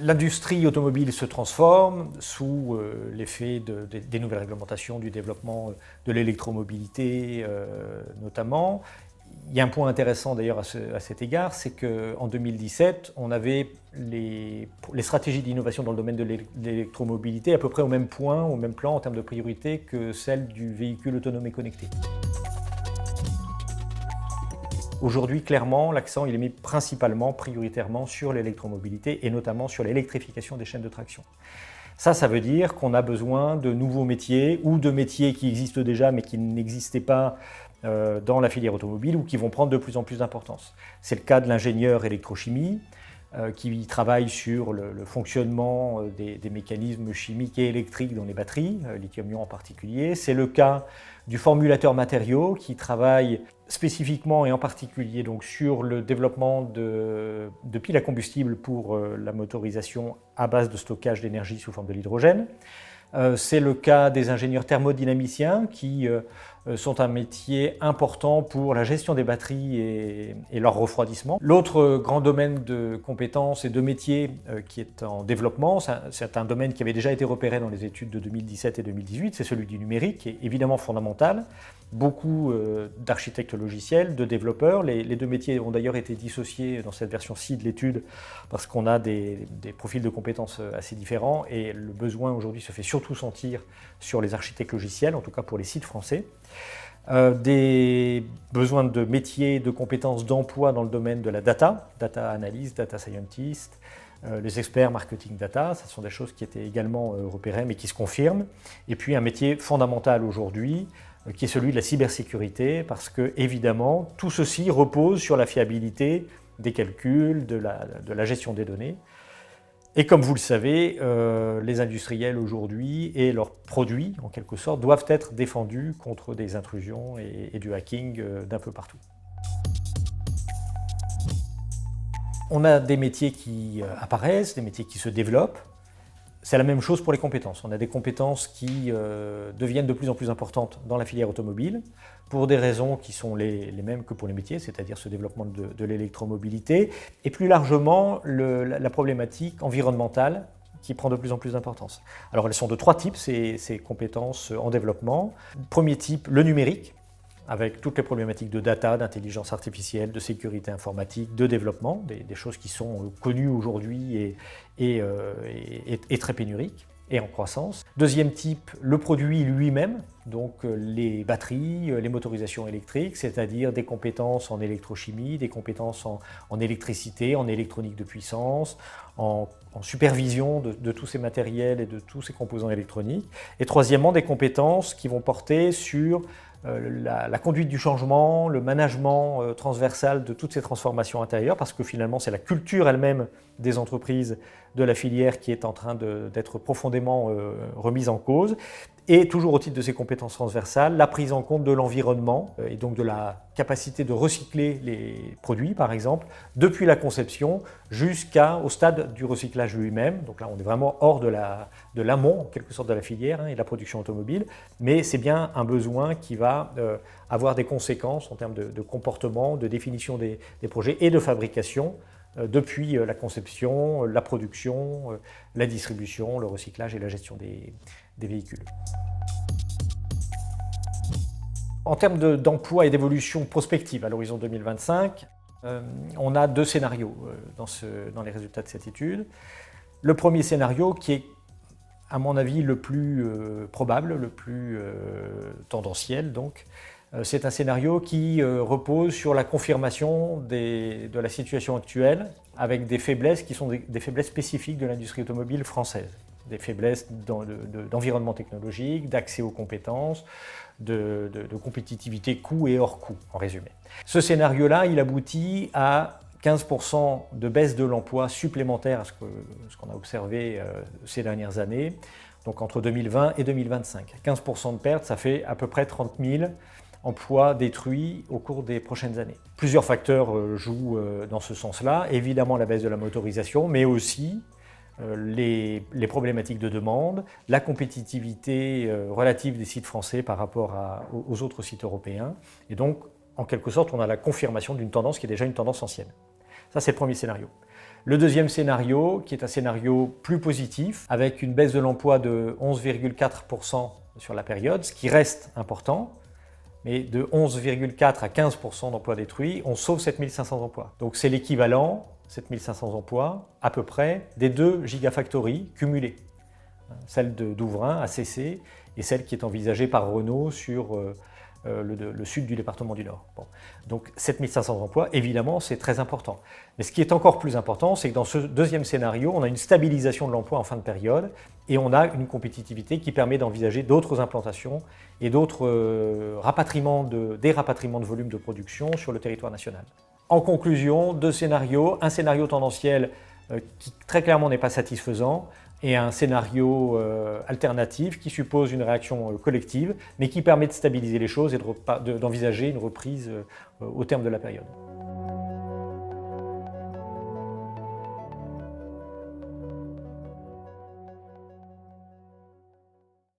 L'industrie automobile se transforme sous l'effet des nouvelles réglementations, du développement de l'électromobilité notamment. Il y a un point intéressant d'ailleurs à cet égard, c'est qu'en 2017, on avait les stratégies d'innovation dans le domaine de l'électromobilité à peu près au même point, au même plan en termes de priorité que celle du véhicule autonome et connecté. Aujourd'hui, clairement, l'accent il est mis principalement, prioritairement sur l'électromobilité et notamment sur l'électrification des chaînes de traction. Ça veut dire qu'on a besoin de nouveaux métiers ou de métiers qui existent déjà mais qui n'existaient pas dans la filière automobile ou qui vont prendre de plus en plus d'importance. C'est le cas de l'ingénieur électrochimie qui travaille sur le fonctionnement des mécanismes chimiques et électriques dans les batteries, lithium-ion en particulier. C'est le cas du formulateur matériaux qui travaille spécifiquement et en particulier donc, sur le développement de piles à combustible pour la motorisation à base de stockage d'énergie sous forme de l'hydrogène. C'est le cas des ingénieurs thermodynamiciens qui sont un métier important pour la gestion des batteries et leur refroidissement. L'autre grand domaine de compétences et de métiers qui est en développement, c'est un domaine qui avait déjà été repéré dans les études de 2017 et 2018, c'est celui du numérique, qui est évidemment fondamental. Beaucoup d'architectes logiciels, de développeurs. Les deux métiers ont d'ailleurs été dissociés dans cette version-ci de l'étude parce qu'on a des profils de compétences assez différents et le besoin aujourd'hui se fait surtout sentir sur les architectes logiciels, en tout cas pour les sites français. Des besoins de métiers, de compétences d'emploi dans le domaine de la data analyst, data scientist, les experts marketing data, ce sont des choses qui étaient également repérées mais qui se confirment. Et puis un métier fondamental aujourd'hui, qui est celui de la cybersécurité, parce que évidemment tout ceci repose sur la fiabilité des calculs, de la gestion des données. Et comme vous le savez, les industriels aujourd'hui et leurs produits, en quelque sorte, doivent être défendus contre des intrusions et du hacking d'un peu partout. On a des métiers qui apparaissent, des métiers qui se développent. C'est la même chose pour les compétences. On a des compétences qui deviennent de plus en plus importantes dans la filière automobile pour des raisons qui sont les mêmes que pour les métiers, c'est-à-dire ce développement de l'électromobilité et plus largement la problématique environnementale qui prend de plus en plus d'importance. Alors elles sont de trois types, ces compétences en développement. Premier type, le numérique, avec toutes les problématiques de data, d'intelligence artificielle, de sécurité informatique, de développement, des choses qui sont connues aujourd'hui et très pénuriques et en croissance. Deuxième type, le produit lui-même, donc les batteries, les motorisations électriques, c'est-à-dire des compétences en électrochimie, des compétences en électricité, en électronique de puissance, en supervision de tous ces matériels et de tous ces composants électroniques. Et troisièmement, des compétences qui vont porter sur la conduite du changement, le management transversal de toutes ces transformations intérieures, parce que finalement c'est la culture elle-même des entreprises de la filière qui est en train d'être profondément remise en cause. Et toujours au titre de ces compétences transversales, la prise en compte de l'environnement et donc de la capacité de recycler les produits, par exemple, depuis la conception jusqu'au stade du recyclage lui-même. Donc là, on est vraiment hors de l'amont, en quelque sorte, de la filière et de la production automobile. Mais c'est bien un besoin qui va avoir des conséquences en termes de comportement, de définition des projets et de fabrication depuis la conception, la production, la distribution, le recyclage et la gestion des véhicules. En termes d'emploi et d'évolution prospective à l'horizon 2025, on a deux scénarios dans les résultats de cette étude. Le premier scénario qui est, à mon avis, le plus probable, le plus tendanciel, donc, c'est un scénario qui repose sur la confirmation de la situation actuelle avec des faiblesses qui sont des faiblesses spécifiques de l'industrie automobile française. Des faiblesses d'environnement technologique, d'accès aux compétences, de compétitivité coût et hors coût, en résumé. Ce scénario-là, il aboutit à 15% de baisse de l'emploi supplémentaire à ce qu'on a observé ces dernières années, donc entre 2020 et 2025. 15% de perte, ça fait à peu près 30 000 emplois détruits au cours des prochaines années. Plusieurs facteurs jouent dans ce sens-là. Évidemment la baisse de la motorisation, mais aussi les problématiques de demande, la compétitivité relative des sites français par rapport aux autres sites européens. Et donc, en quelque sorte, on a la confirmation d'une tendance qui est déjà une tendance ancienne. Ça, c'est le premier scénario. Le deuxième scénario, qui est un scénario plus positif, avec une baisse de l'emploi de 11,4% sur la période, ce qui reste important, mais de 11,4 à 15% d'emplois détruits, on sauve 7500 emplois. Donc c'est l'équivalent, 7500 emplois, à peu près, des 2 gigafactories cumulées. Celle d'Ouvrain, à CC, et celle qui est envisagée par Renault sur le sud du département du Nord. Bon. Donc 7500 emplois, évidemment, c'est très important. Mais ce qui est encore plus important, c'est que dans ce deuxième scénario, on a une stabilisation de l'emploi en fin de période et on a une compétitivité qui permet d'envisager d'autres implantations et d'autres rapatriements de volume de production sur le territoire national. En conclusion, 2 scénarios, un scénario tendanciel qui très clairement n'est pas satisfaisant, et un scénario alternatif qui suppose une réaction collective, mais qui permet de stabiliser les choses et d'envisager une reprise au terme de la période.